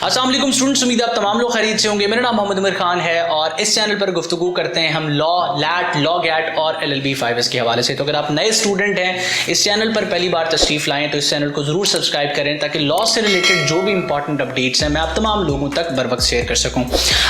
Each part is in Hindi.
अस्सलाम वालेकुम स्टूडेंट्स, उम्मीद है आप तमाम लोग खैरियत से होंगे। मेरा नाम मोहम्मद उमर खान है और इस चैनल पर गुफ्तगू करते हैं हम लॉ, लैट, लॉ गैट और LLB 5S के हवाले से। तो अगर आप नए स्टूडेंट हैं, इस चैनल पर पहली बार तशरीफ लाएं तो इस चैनल को जरूर सब्सक्राइब करें ताकि लॉ से रिलेटेड जो भी इंपॉर्टेंट अपडेट्स हैं मैं आप तमाम लोगों तक बर वक्त शेयर कर सकूं।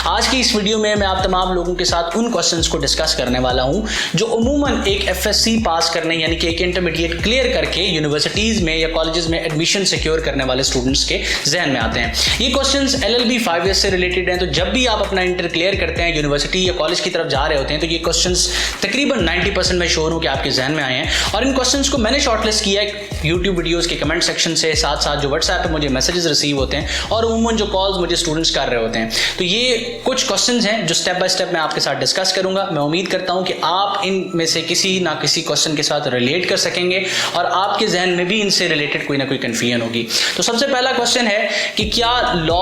आज की इस वीडियो में मैं आप तमाम लोगों के साथ उन क्वेश्चंस को डिस्कस करने वाला हूं जो उमूमन एक FSC पास करने यानी कि एक इंटरमीडिएट क्लियर करके यूनिवर्सिटीज में या कॉलेजेस में एडमिशन सिक्योर करने वाले स्टूडेंट्स के जहन में आते हैं। ये क्वेश्चंस LLB 5S से रिलेटेड हैं, तो जब भी आप अपना इंटर क्लियर करते हैं, यूनिवर्सिटी या कॉलेज की तरफ जा रहे होते हैं, तो ये क्वेश्चंस तकरीबन 90% मैं श्योर हूं कि आपके जहन में आए हैं। और इन क्वेश्चंस को मैंने शॉर्टलिस्ट किया है यूट्यूब वीडियोस के कमेंट सेक्शन से, साथ साथ जो व्हाट्सएप पे मुझे मैसेजेस रिसीव होते हैं और उमूमन जो कॉल्स मुझे स्टूडेंट्स कर रहे होते हैं। तो ये कुछ क्वेश्चंस हैं जो स्टेप बाय स्टेप मैं आपके साथ डिस्कस करूंगा। मैं उम्मीद करता हूं कि आप इनमें से किसी ना किसी क्वेश्चन के साथ रिलेट कर सकेंगे और आपके जहन में भी इनसे रिलेटेड कोई ना कोई कंफ्यूजन होगी। तो सबसे पहला क्वेश्चन है कि क्या लॉ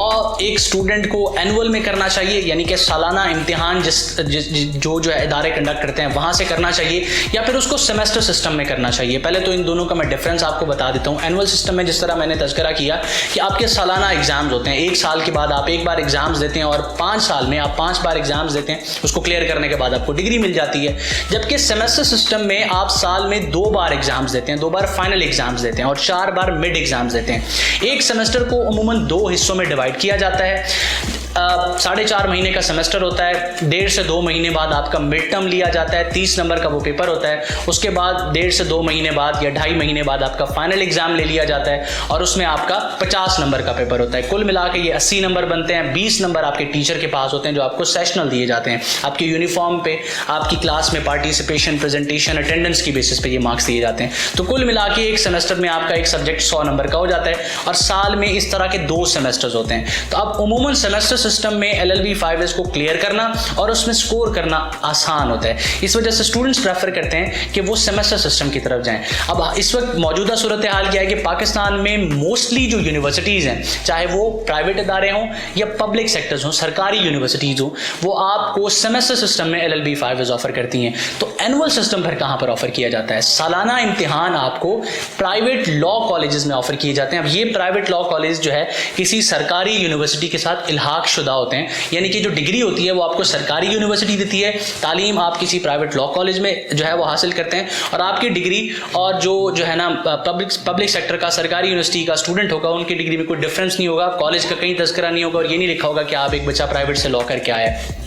एक स्टूडेंट को एनुअल में करना चाहिए, यानी कि सालाना इम्तिहान जो है इदारे कंडक्ट करते हैं वहां से करना चाहिए, या फिर उसको सेमेस्टर सिस्टम में करना चाहिए। पहले तो इन दोनों का मैं डिफरेंस आपको बता देता हूं। एनुअल सिस्टम में जिस तरह मैंने तज़किरा किया कि आपके सालाना एग्जाम्स होते हैं, एक साल के बाद आप एक बार एग्जाम्स देते हैं और 5 साल में आप 5 बार एग्जाम्स देते हैं, उसको क्लियर करने के बाद आपको डिग्री मिल जाती है। जबकि सेमेस्टर सिस्टम में आप साल में 2 बार एग्जाम्स देते हैं, 2 बार फाइनल एग्जाम्स देते हैं और 4 बार मिड एग्जाम्स देते हैं। एक सेमेस्टर को अमूमन 2 हिस्सों में डिवाइड किया जाता है। 4.5 महीने का सेमेस्टर होता है, 1.5 से 2 महीने बाद आपका मिड टर्म लिया जाता है, 30 नंबर का वो पेपर होता है। उसके बाद 1.5 से 2 महीने बाद या 2.5 महीने बाद आपका फाइनल एग्जाम ले लिया जाता है और उसमें आपका 50 नंबर का पेपर होता है। कुल मिला के ये 80 नंबर बनते हैं। 20 नंबर आपके टीचर के पास होते हैं जो आपको सेशनल दिए जाते हैं, आपके यूनिफॉर्म पे, आपकी क्लास में पार्टिसिपेशन, प्रेजेंटेशन, अटेंडेंस की बेसिस पे ये मार्क्स दिए जाते हैं। तो कुल मिला के एक सेमेस्टर में आपका एक सब्जेक्ट 100 नंबर का हो जाता है और साल में इस तरह के 2 सेमेस्टर्स होते हैं। तो अब उमूमन सेमेस्टर सिस्टम में LLB 5S को क्लियर करना और उसमें स्कोर करना आसान होता है। इस वजह से स्टूडेंट्स प्रेफर करते हैं कि वो सेमेस्टर सिस्टम की तरफ जाएं। अब इस वक्त मौजूदा सूरत हाल क्या है कि पाकिस्तान में मोस्टली जो यूनिवर्सिटीज़ हैं, चाहे वो प्राइवेट इदारे हों या पब्लिक सेक्टर्स हों, सरकारी यूनिवर्सिटीज़ हों, वो आपको सेमेस्टर सिस्टम में LLB 5S ऑफर करती हैं। तो एनुअल सिस्टम पर कहाँ पर ऑफर किया जाता है? सालाना इम्तिहान आपको प्राइवेट लॉ कॉलेजेस में ऑफर किए जाते हैं। अब ये प्राइवेट लॉ कॉलेज जो है किसी सरकारी यूनिवर्सिटी के साथ इल्हाक शुदा होते हैं, यानी कि जो डिग्री होती है वो आपको सरकारी यूनिवर्सिटी देती है, तालीम आप किसी प्राइवेट लॉ कॉलेज में जो है वो हासिल करते हैं और आपकी डिग्री और जो है ना पब्लिक सेक्टर का सरकारी यूनिवर्सिटी का स्टूडेंट होगा उनकी डिग्री में कोई डिफरेंस नहीं होगा। कॉलेज का कहीं तज़किरा नहीं होगा और ये नहीं लिखा होगा कि आप एक बच्चा प्राइवेट से लॉ करके आया है।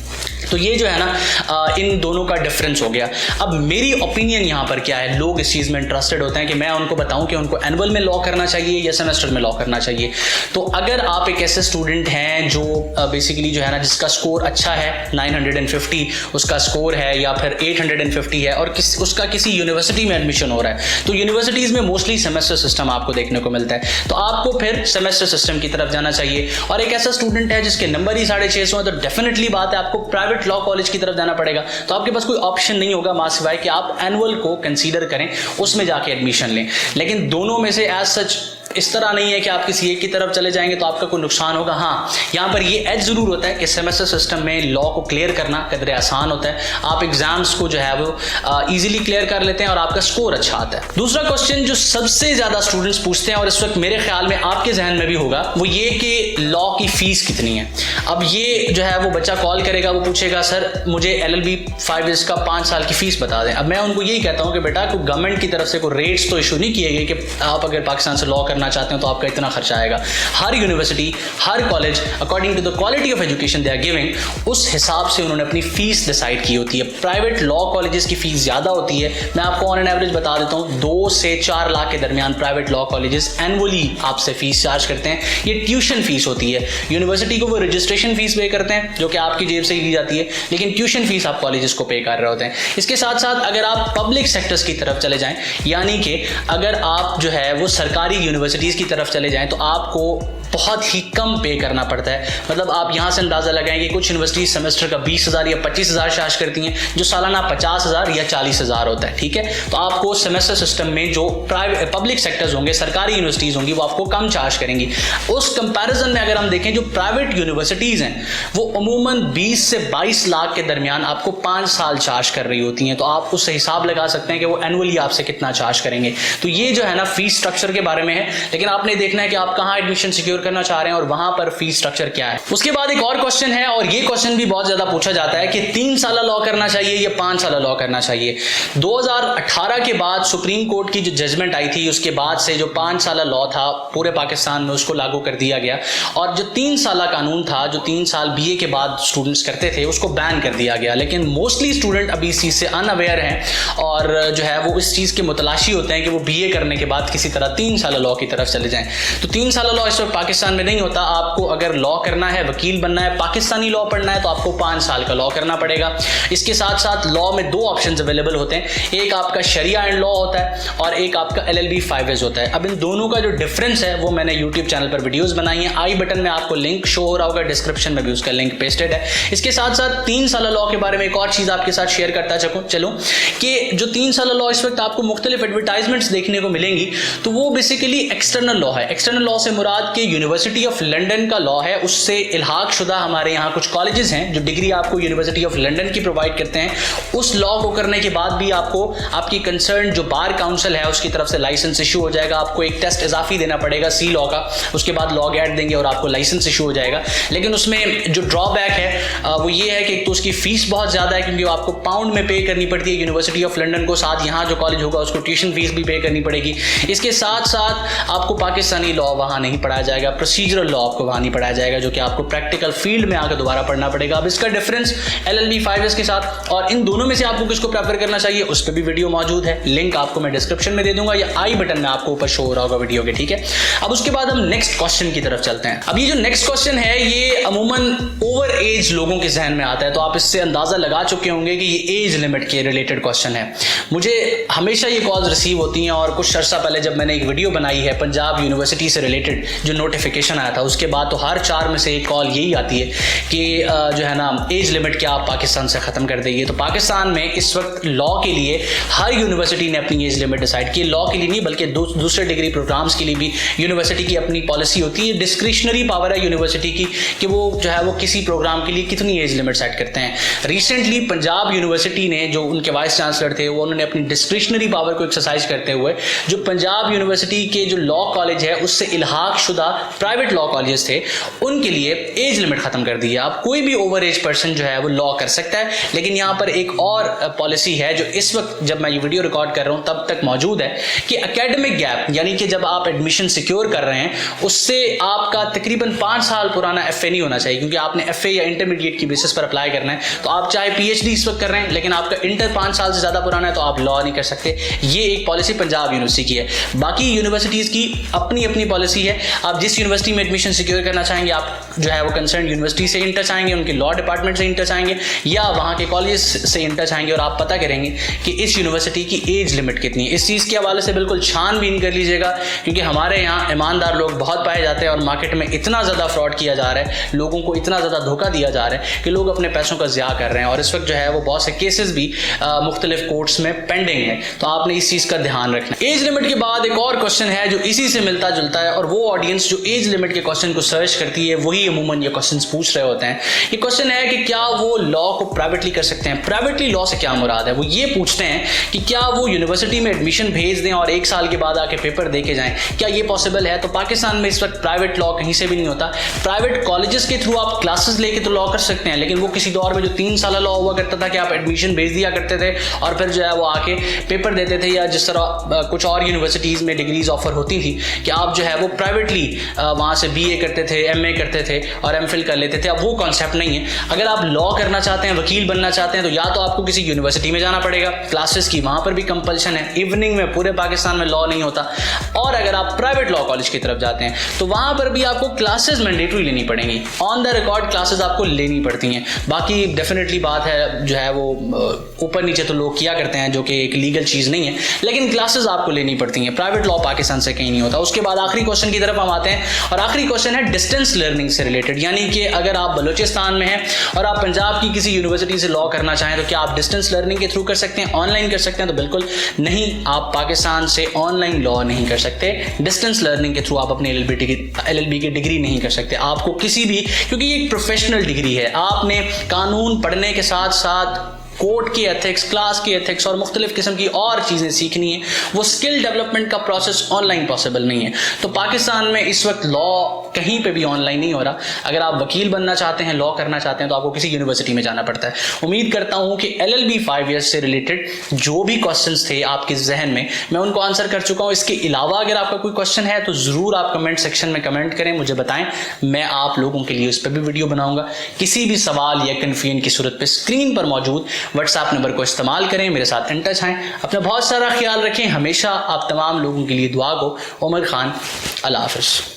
तो ये जो है ना इन दोनों का डिफरेंस हो गया। अब मेरी ओपिनियन यहाँ पर क्या है, लोग इस चीज़ में इंटरेस्टेड होते हैं कि मैं उनको बताऊं कि उनको एनुअल में लॉ करना चाहिए या सेमेस्टर में लॉ करना चाहिए। तो अगर आप एक ऐसे स्टूडेंट हैं जो बेसिकली जो है ना जिसका स्कोर अच्छा है, 950 उसका स्कोर है या फिर 850 है और उसका किसी यूनिवर्सिटी में एडमिशन हो रहा है, तो यूनिवर्सिटीज़ में मोस्टली सेमेस्टर सिस्टम आपको देखने को मिलता है, तो आपको फिर सेमेस्टर सिस्टम की तरफ जाना चाहिए। और एक ऐसा स्टूडेंट है जिसके नंबर ही 650 है, तो डेफिनेटली बात है आपको प्राइवेट लॉ कॉलेज की तरफ जाना पड़ेगा। तो आपके पास कोई ऑप्शन नहीं होगा मां सिवाय कि आप एनुअल को कंसीडर करें, उसमें जाके एडमिशन लें। लेकिन दोनों में से एज सच इस तरह नहीं है कि आप किसी एक की तरफ चले जाएंगे तो आपका कोई नुकसान होगा। हाँ, यहाँ पर ये एज जरूर होता है कि सेमेस्टर सिस्टम में लॉ को क्लियर करना कदरे आसान होता है। आप एग्जाम्स को जो है वो इजीली क्लियर कर लेते हैं और आपका स्कोर अच्छा आता है। दूसरा क्वेश्चन जो सबसे ज्यादा स्टूडेंट्स पूछते हैं और इस वक्त मेरे ख्याल में आपके जहन में भी होगा, वो ये कि लॉ की फीस कितनी है। अब ये जो है वो बच्चा कॉल करेगा, वो पूछेगा सर मुझे LLB 5S का 5 साल की फीस बता दें। अब मैं उनको यही कहता हूँ कि बेटा कोई गवर्नमेंट की तरफ से कोई रेट्स तो इशू नहीं किए गए कि आप अगर पाकिस्तान से लॉ करना चाहते हैं तो आपका इतना खर्चा आएगा। हर यूनिवर्सिटी, हर college according to the quality of education they are giving, उस हिसाब से उन्होंने अपनी फीस डिसाइड की होती है। प्राइवेट लॉ कॉलेजेस की फीस ज़्यादा होती है। मैं आपको ऑन एन एवरेज बता देता हूँ, 2 से 4 लाख के दरमियान प्राइवेट लॉ कॉलेजेस एनुअली आपसे फीस चार्ज करते हैं। ये ट्यूशन फीस होती है। यूनिवर्सिटी को वो रजिस्ट्रेशन फीस पे करते हैं जो कि आपकी जेब से ही ली जाती है, लेकिन ट्यूशन फीस आप कॉलेजेस को पे कर रहे होते हैं। इसके साथ साथ अगर आप पब्लिक सेक्टर्स की तरफ चले जाएं, यानी कि अगर आप जो है वो सरकारी यूनिवर्सिटीज़ की तरफ चले जाएं तो आपको बहुत ही कम पे करना पड़ता है। मतलब आप यहाँ से अंदाज़ा लगाएं कि कुछ यूनिवर्सिटी सेमेस्टर का 20,000 या 25,000 चार्ज करती हैं, जो सालाना 50,000 या 40,000 होता है। ठीक है, तो आपको सेमेस्टर सिस्टम में जो प्राइवेट पब्लिक सेक्टर्स होंगे, सरकारी यूनिवर्सिटीज़ होंगी, वो आपको कम चार्ज करेंगी। उस कंपैरिजन में अगर हम देखें, जो प्राइवेट यूनिवर्सिटीज़ हैं वो अमूमन 20 से 22 लाख के दरमियान आपको 5 साल चार्ज कर रही होती हैं। तो आप उससे हिसाब लगा सकते हैं कि वो एनुअली आपसे कितना चार्ज करेंगे। तो ये जो है ना फीस स्ट्रक्चर के बारे में है, लेकिन आपने देखना है कि आप कहाँ एडमिशन सिक्योर सिक्योर करना चाह रहे हैं और वहां पर फीस स्ट्रक्चर क्या है। उसके बाद एक और क्वेश्चन है, और ये क्वेश्चन भी बहुत ज्यादा पूछा जाता है कि 3 साल लॉ करना चाहिए या 5 साल लॉ करना चाहिए। 2018 के बाद सुप्रीम कोर्ट की जो जजमेंट आई थी, उसके बाद से जो 5 साल लॉ था पूरे पाकिस्तान में उसको लागू कर दिया गया, और जो 3 साल कानून था, जो 3 साल बीए के बाद स्टूडेंट्स करते थे, उसको बैन कर दिया गया। लेकिन मोस्टली स्टूडेंट अभी इस चीज से अनअवेयर हैं और जो है वो इस चीज के मुतलाशी होते हैं कि वो बीए करने के बाद किसी तरह 3 साल लॉ की तरफ चले जाएं। तो 3 साल लॉ इस वक्त पाकिस्तान में नहीं होता। आपको अगर लॉ करना है, वकील बनना है, पाकिस्तानी लॉ पढ़ना है, तो आपको 5 साल का लॉ करना पड़ेगा। इसके साथ साथ लॉ में 2 ऑप्शंस अवेलेबल होते हैं, एक आपका शरिया एंड लॉ होता है और एक आपका LLB 5S होता है। अब इन दोनों का जो डिफरेंस है वो मैंने यूट्यूब चैनल पर वीडियोस बनाई हैं, आई बटन में आपको लिंक शो हो रहा होगा, डिस्क्रिप्शन में भी उसका लिंक पेस्टेड है। इसके साथ साथ 3 साल लॉ के बारे में एक और चीज आपके साथ शेयर करता चलूं कि जो 3 साल लॉ इस वक्त आपको मुख्तलिफ एडवर्टाइजमेंट्स देखने को मिलेंगी, तो वो बेसिकली एक्सटर्नल लॉ है। एक्सटर्नल लॉ से मुराद के यूनिवर्सिटी ऑफ लंदन का लॉ है, उससे इल्हाक शुदा हमारे यहाँ कुछ कॉलेजेस हैं जो डिग्री आपको यूनिवर्सिटी ऑफ लंदन की प्रोवाइड करते हैं। उस लॉ को करने के बाद भी आपको आपकी कंसर्न जो बार काउंसिल है उसकी तरफ से लाइसेंस इशू हो जाएगा। आपको एक टेस्ट इजाफी देना पड़ेगा सी लॉ का, उसके बाद लॉ गैट देंगे और आपको लाइसेंस इशू हो जाएगा। लेकिन उसमें जो ड्रॉबैक है वो ये है कि एक तो उसकी फीस बहुत ज़्यादा है, क्योंकि आपको पाउंड में पे करनी पड़ती है यूनिवर्सिटी ऑफ लंदन को, साथ यहाँ जो कॉलेज होगा उसको ट्यूशन फीस भी पे करनी पड़ेगी। इसके साथ साथ आपको पाकिस्तानी लॉ वहाँ नहीं पढ़ाया जाएगा, प्रोसीजरल लॉ आपको वहाँ नहीं पढ़ाया जाएगा, जो कि आपको प्रैक्टिकल फील्ड में आकर दोबारा पढ़ना पड़ेगा। अब इसका डिफरेंस LLB 5S के साथ, और इन दोनों में से आपको किसको प्रेफर करना चाहिए उस पर भी वीडियो मौजूद है, लिंक आपको मैं डिस्क्रिप्शन में दे दूंगा या आई बटन में आपको ऊपर शो हो रहा होगा वीडियो के, ठीक है। अब उसके बाद हम नेक्स्ट क्वेश्चन की तरफ चलते हैं। अब ये जो नेक्स्ट क्वेश्चन है ये अमूमन ओवर एज लोगों के जहन में आता है, तो आप इससे अंदाजा लगा चुके होंगे कि ये एज लिमिट के रिलेटेड क्वेश्चन है। मुझे हमेशा ये कॉल्स रिसीव होती हैं, और कुछ अर्सा पहले जब मैंने एक वीडियो बनाई है पंजाब यूनिवर्सिटी से रिलेटेड जो नोटिफिकेशन आया था, उसके बाद तो हर 4 में से एक कॉल यही आती है कि जो है ना एज लिमिट क्या आप पाकिस्तान से ख़त्म कर देंगे। तो पाकिस्तान में इस वक्त लॉ के लिए हर यूनिवर्सिटी ने अपनी एज लिमिट डिसाइड की। लॉ के लिए नहीं बल्कि दूसरे डिग्री प्रोग्राम्स के लिए भी यूनिवर्सिटी की अपनी पॉलिसी होती है। डिस्क्रिशनरी पावर है यूनिवर्सिटी की कि वो जो है वो किसी प्रोग्राम के लिए कितनी एज लिमिट सेट करते हैं। रिसेंटली पंजाब यूनिवर्सिटी ने, जो उनके वाइस चांसलर थे, वो उन्होंने अपनी डिस्क्रिशनरी पावर को एक्सरसाइज करते हुए जो पंजाब यूनिवर्सिटी के जो लॉ कॉलेज है उससे इल्हाक शुदा प्राइवेट लॉ कॉलेजेस थे उनके लिए एज लिमिट खत्म कर दी है। अब कोई भी ओवर एज पर्सन जो है वो लॉ कर सकता है, लेकिन यहाँ पर एक और पॉलिसी है जो इस वक्त जब मैं ये वीडियो रिकॉर्ड कर रहा हूँ तब तक मौजूद है कि एकेडमिक गैप, यानी कि जब आप एडमिशन सिक्योर कर रहे हैं उससे आपका तकरीबन 5 साल पुराना FA नहीं होना चाहिए, क्योंकि आपने FA या इंटरमीडिएट की बेसिस पर अप्लाई करना है। तो आप चाहे PhD इस वक्त कर रहे हैं लेकिन आपका इंटर 5 साल से ज़्यादा पुराना है तो आप लॉ नहीं कर सकते। ये एक पॉलिसी पंजाब यूनिवर्सिटी की है। बाकी यूनिवर्सिटीज़ की अपनी अपनी पॉलिसी है। आप जिस यूनिवर्सिटी में एडमिशन सिक्योर करना चाहेंगे, आप जो है वो कंसर्न यूनिवर्सिटी से इंटर चाहेंगे, उनके लॉ डिपार्टमेंट से इंटर चाहेंगे, या वहाँ के कॉलेज से इंटर चाहेंगे, और आप पता करेंगे कि इस यूनिवर्सिटी की एज लिमिट कितनी है। इस चीज़ के हवाले से बिल्कुल छानबीन कर लीजिएगा, क्योंकि हमारे यहाँ ईमानदार लोग बहुत पाए जाते हैं और मार्केट में इतना ज़्यादा फ्रॉड किया जा रहा है, लोगों को इतना ज़्यादा धोखा दिया जा रहा है कि लोग अपने पैसों का ज़िया कर रहे हैं। और इस वक्त जो है वो बहुत से केसेस भी मुख्तलिफ कोर्ट्स में पेंडिंग है, तो आपने इस चीज़ का ध्यान रखना है। एज लिमिट के बाद एक और क्वेश्चन है जो इसी से मिलता जुलता है, और वो ऑडियंस जो एज लिमिट के क्वेश्चन को सर्च करती है वही अमूमन ये क्वेश्चन पूछ रहे होते हैं। ये क्वेश्चन है कि क्या वो लॉ को प्राइवेटली कर सकते हैं। प्राइवेटली लॉ से क्या मुराद है? वो ये पूछते हैं कि क्या वो यूनिवर्सिटी में एडमिशन भेज दें और 1 साल के बाद आके पेपर दे के जाएं, क्या ये पॉसिबल है? तो पाकिस्तान में इस वक्त प्राइवेट लॉ कहीं से भी नहीं होता। प्राइवेट कॉलेजेस के थ्रू आप क्लासेस लेके तो लॉ कर सकते हैं, लेकिन वो किसी दौर में जो 3 साल लॉ हुआ करता था कि आप एडमिशन भेज दिया करते थे और फिर जो है वो आके पेपर देते थे, या जिस तरह कुछ और यूनिवर्सिटीज़ में डिग्रीज ऑफर होती थी कि आप जो है वो प्राइवेटली वहाँ से BA करते थे, MA करते थे और MPhil कर लेते थे। अब वो कॉन्सेप्ट नहीं है। अगर आप लॉ करना चाहते हैं, वकील बनना चाहते हैं, तो या तो आपको किसी यूनिवर्सिटी में जाना पड़ेगा क्लासेस की, वहाँ पर भी कंपल्शन है, इवनिंग में पूरे पाकिस्तान में लॉ नहीं होता। और अगर आप प्राइवेट लॉ कॉलेज की तरफ जाते हैं तो वहाँ पर भी आपको क्लासेस मैंडेटरी लेनी पड़ेंगी, ऑन द रिकॉर्ड क्लासेस आपको लेनी पड़ती हैं। बाकी डेफिनेटली बात है जो है वो ऊपर नीचे तो लोग किया करते हैं, जो कि एक लीगल चीज़ नहीं है, लेकिन क्लासेस आपको लेनी पड़ती हैं। प्राइवेट लॉ पाकिस्तान से कहीं नहीं होता। उसके बाद आखिरी क्वेश्चन की तरफ हम आते हैं, और आखिरी क्वेश्चन है डिस्टेंस लर्निंग से रिलेटेड, यानी कि अगर आप बलूचिस्तान में हैं और आप पंजाब की किसी यूनिवर्सिटी से लॉ करना चाहें तो क्या आप डिस्टेंस लर्निंग के थ्रू कर सकते हैं, ऑनलाइन कर सकते हैं? तो बिल्कुल नहीं, आप पाकिस्तान से ऑनलाइन लॉ नहीं कर सकते। डिस्टेंस लर्निंग के थ्रू आप अपनी LLB की डिग्री नहीं कर सकते। आपको किसी भी, क्योंकि ये एक प्रोफेशनल डिग्री है, आपने कानून पढ़ने के साथ साथ कोर्ट की एथिक्स, क्लास की एथिक्स और मुख्तलिफ किस्म की और चीज़ें सीखनी है, वो स्किल डेवलपमेंट का प्रोसेस ऑनलाइन पॉसिबल नहीं है। तो पाकिस्तान में इस वक्त लॉ कहीं पे भी ऑनलाइन नहीं हो रहा। अगर आप वकील बनना चाहते हैं, लॉ करना चाहते हैं, तो आपको किसी यूनिवर्सिटी में जाना पड़ता है। उम्मीद करता हूं कि LLB 5 ईयर्स से रिलेटेड जो भी क्वेश्चंस थे आपके जहन में, मैं उनको आंसर कर चुका हूं। इसके अलावा अगर आपका कोई क्वेश्चन है तो ज़रूर आप कमेंट सेक्शन में कमेंट करें, मुझे बताएं, मैं आप लोगों के लिए उस पर भी वीडियो बनाऊंगा। किसी भी सवाल या कन्फ्यूजन की सूरत पर स्क्रीन पर मौजूद व्हाट्सएप नंबर को इस्तेमाल करें, मेरे साथ इन टच आएँ। अपना बहुत सारा ख्याल रखें, हमेशा आप तमाम लोगों के लिए दुआ गो। उमर खान, अल्लाह हाफ़िज़।